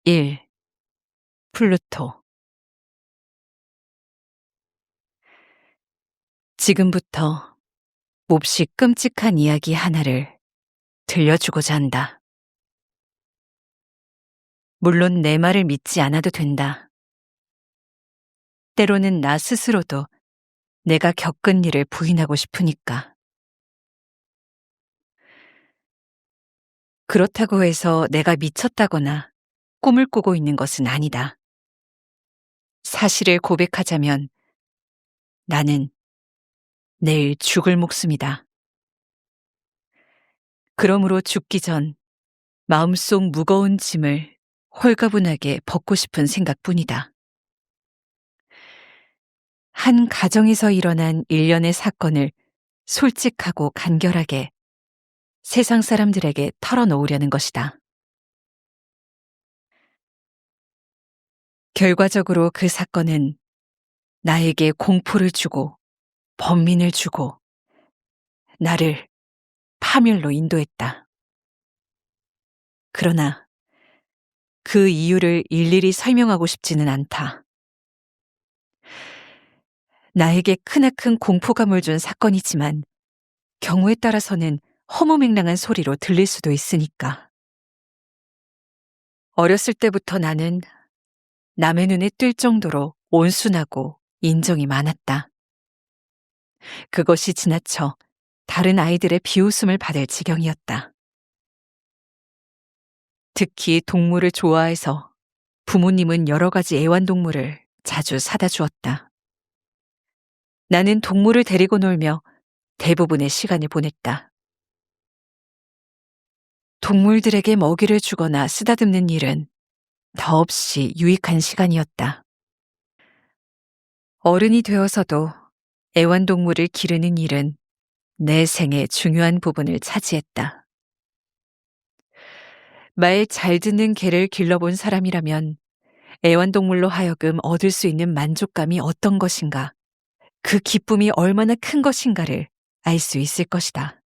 1. 플루토. 지금부터 몹시 끔찍한 이야기 하나를 들려주고자 한다. 물론 내 말을 믿지 않아도 된다. 때로는 나 스스로도 내가 겪은 일을 부인하고 싶으니까. 그렇다고 해서 내가 미쳤다거나 꿈을 꾸고 있는 것은 아니다. 사실을 고백하자면 나는 내일 죽을 목숨이다. 그러므로 죽기 전 마음속 무거운 짐을 홀가분하게 벗고 싶은 생각뿐이다. 한 가정에서 일어난 일련의 사건을 솔직하고 간결하게 세상 사람들에게 털어놓으려는 것이다. 결과적으로 그 사건은 나에게 공포를 주고 번민을 주고 나를 파멸로 인도했다. 그러나 그 이유를 일일이 설명하고 싶지는 않다. 나에게 크나큰 공포감을 준 사건이지만 경우에 따라서는 허무맹랑한 소리로 들릴 수도 있으니까. 어렸을 때부터 나는 남의 눈에 띌 정도로 온순하고 인정이 많았다. 그것이 지나쳐 다른 아이들의 비웃음을 받을 지경이었다. 특히 동물을 좋아해서 부모님은 여러 가지 애완동물을 자주 사다 주었다. 나는 동물을 데리고 놀며 대부분의 시간을 보냈다. 동물들에게 먹이를 주거나 쓰다듬는 일은 더없이 유익한 시간이었다. 어른이 되어서도 애완동물을 기르는 일은 내 생의 중요한 부분을 차지했다. 말 잘 듣는 개를 길러본 사람이라면 애완동물로 하여금 얻을 수 있는 만족감이 어떤 것인가, 그 기쁨이 얼마나 큰 것인가를 알 수 있을 것이다.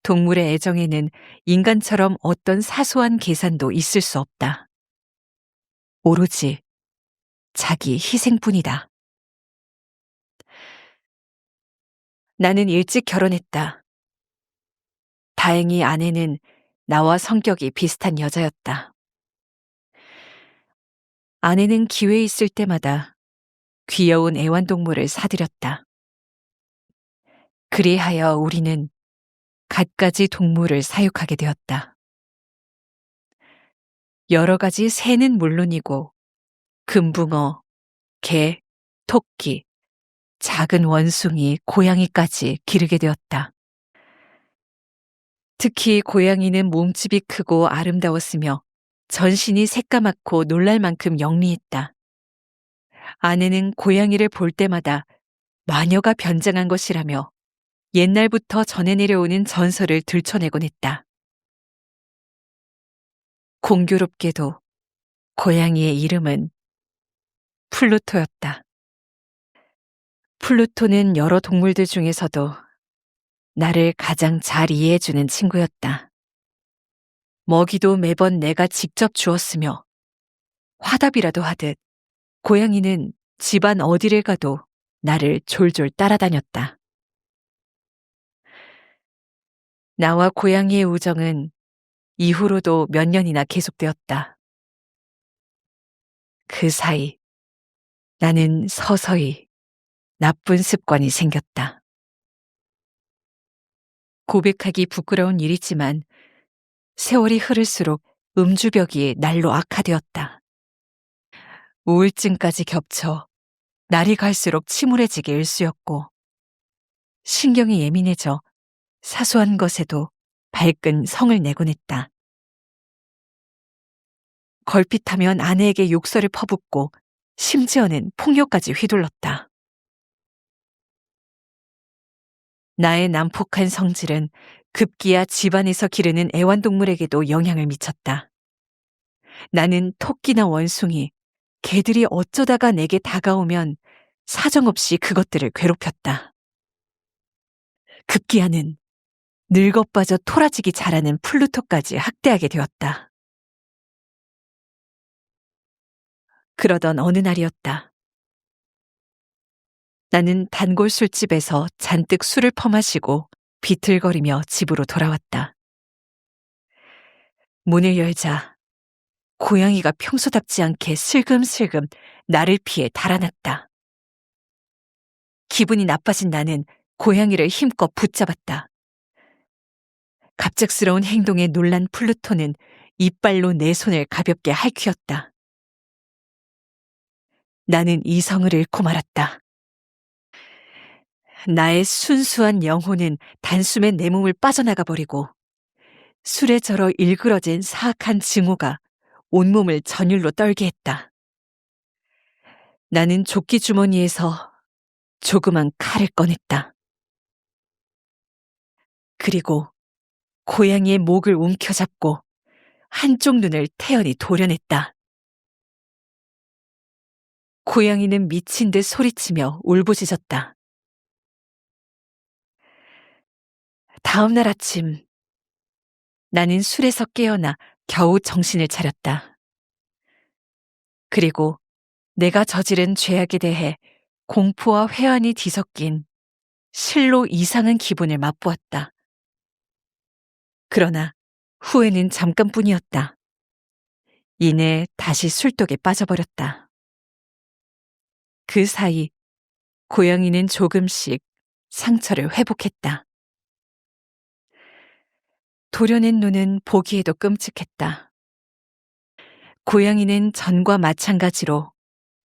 동물의 애정에는 인간처럼 어떤 사소한 계산도 있을 수 없다. 오로지 자기 희생뿐이다. 나는 일찍 결혼했다. 다행히 아내는 나와 성격이 비슷한 여자였다. 아내는 기회 있을 때마다 귀여운 애완동물을 사들였다. 그리하여 우리는 갖가지 동물을 사육하게 되었다. 여러 가지 새는 물론이고 금붕어, 개, 토끼, 작은 원숭이, 고양이까지 기르게 되었다. 특히 고양이는 몸집이 크고 아름다웠으며 전신이 새까맣고 놀랄 만큼 영리했다. 아내는 고양이를 볼 때마다 마녀가 변장한 것이라며 옛날부터 전해 내려오는 전설을 들춰내곤 했다. 공교롭게도 고양이의 이름은 플루토였다. 플루토는 여러 동물들 중에서도 나를 가장 잘 이해해주는 친구였다. 먹이도 매번 내가 직접 주었으며 화답이라도 하듯 고양이는 집안 어디를 가도 나를 졸졸 따라다녔다. 나와 고양이의 우정은 이후로도 몇 년이나 계속되었다. 그 사이 나는 서서히 나쁜 습관이 생겼다. 고백하기 부끄러운 일이지만 세월이 흐를수록 음주벽이 날로 악화되었다. 우울증까지 겹쳐 날이 갈수록 침울해지게 일쑤였고 신경이 예민해져 사소한 것에도 발끈 성을 내곤 했다. 걸핏하면 아내에게 욕설을 퍼붓고 심지어는 폭력까지 휘둘렀다. 나의 난폭한 성질은 급기야 집안에서 기르는 애완동물에게도 영향을 미쳤다. 나는 토끼나 원숭이, 개들이 어쩌다가 내게 다가오면 사정없이 그것들을 괴롭혔다. 급기야는 늙어빠져 토라지기 잘하는 플루토까지 학대하게 되었다. 그러던 어느 날이었다. 나는 단골 술집에서 잔뜩 술을 퍼마시고 비틀거리며 집으로 돌아왔다. 문을 열자 고양이가 평소답지 않게 슬금슬금 나를 피해 달아났다. 기분이 나빠진 나는 고양이를 힘껏 붙잡았다. 갑작스러운 행동에 놀란 플루토는 이빨로 내 손을 가볍게 핥히었다. 나는 이성을 잃고 말았다. 나의 순수한 영혼은 단숨에 내 몸을 빠져나가 버리고 술에 절어 일그러진 사악한 증오가 온몸을 전율로 떨게 했다. 나는 조끼 주머니에서 조그만 칼을 꺼냈다. 그리고 고양이의 목을 움켜잡고 한쪽 눈을 태연히 도려냈다. 고양이는 미친 듯 소리치며 울부짖었다. 다음 날 아침 나는 술에서 깨어나 겨우 정신을 차렸다. 그리고 내가 저지른 죄악에 대해 공포와 회한이 뒤섞인 실로 이상한 기분을 맛보았다. 그러나 후회는 잠깐뿐이었다. 이내 다시 술독에 빠져버렸다. 그 사이 고양이는 조금씩 상처를 회복했다. 도려낸 눈은 보기에도 끔찍했다. 고양이는 전과 마찬가지로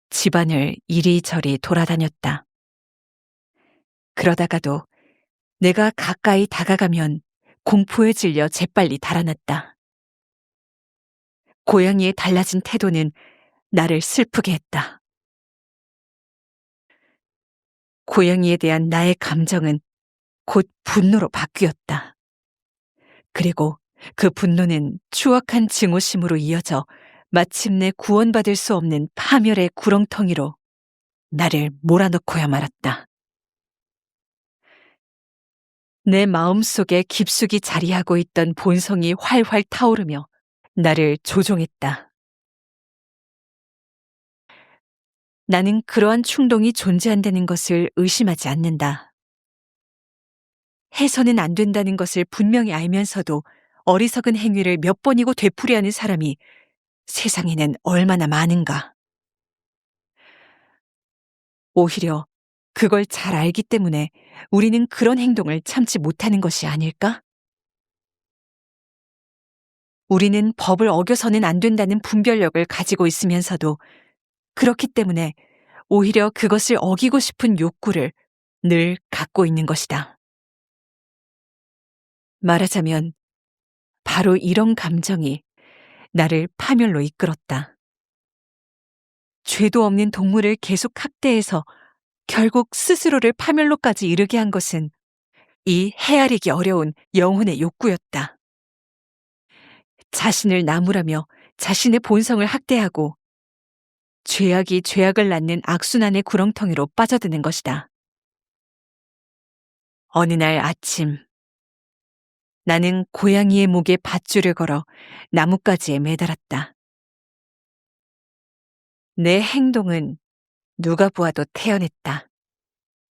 집안을 이리저리 돌아다녔다. 그러다가도 내가 가까이 다가가면 공포에 질려 재빨리 달아났다. 고양이의 달라진 태도는 나를 슬프게 했다. 고양이에 대한 나의 감정은 곧 분노로 바뀌었다. 그리고 그 분노는 추악한 증오심으로 이어져 마침내 구원받을 수 없는 파멸의 구렁텅이로 나를 몰아넣고야 말았다. 내 마음속에 깊숙이 자리하고 있던 본성이 활활 타오르며 나를 조종했다. 나는 그러한 충동이 존재한다는 것을 의심하지 않는다. 해서는 안 된다는 것을 분명히 알면서도 어리석은 행위를 몇 번이고 되풀이하는 사람이 세상에는 얼마나 많은가. 오히려 그걸 잘 알기 때문에 우리는 그런 행동을 참지 못하는 것이 아닐까? 우리는 법을 어겨서는 안 된다는 분별력을 가지고 있으면서도 그렇기 때문에 오히려 그것을 어기고 싶은 욕구를 늘 갖고 있는 것이다. 말하자면 바로 이런 감정이 나를 파멸로 이끌었다. 죄도 없는 동물을 계속 학대해서 결국 스스로를 파멸로까지 이르게 한 것은 이 헤아리기 어려운 영혼의 욕구였다. 자신을 나무라며 자신의 본성을 학대하고 죄악이 죄악을 낳는 악순환의 구렁텅이로 빠져드는 것이다. 어느 날 아침, 나는 고양이의 목에 밧줄을 걸어 나뭇가지에 매달았다. 내 행동은 누가 보아도 태연했다.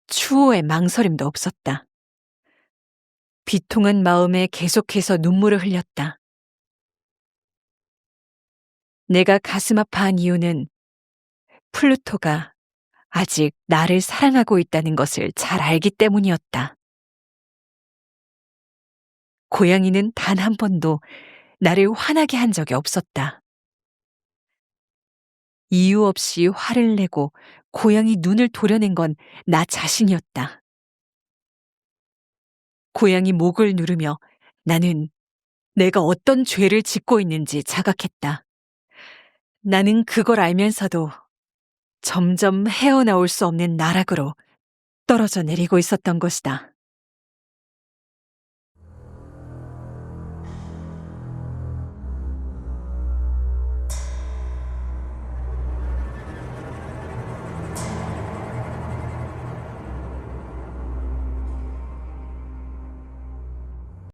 추호의 망설임도 없었다. 비통한 마음에 계속해서 눈물을 흘렸다. 내가 가슴 아파한 이유는 플루토가 아직 나를 사랑하고 있다는 것을 잘 알기 때문이었다. 고양이는 단 한 번도 나를 화나게 한 적이 없었다. 이유 없이 화를 내고 고양이 눈을 도려낸 건 나 자신이었다. 고양이 목을 누르며 나는 내가 어떤 죄를 짓고 있는지 자각했다. 나는 그걸 알면서도 점점 헤어나올 수 없는 나락으로 떨어져 내리고 있었던 것이다.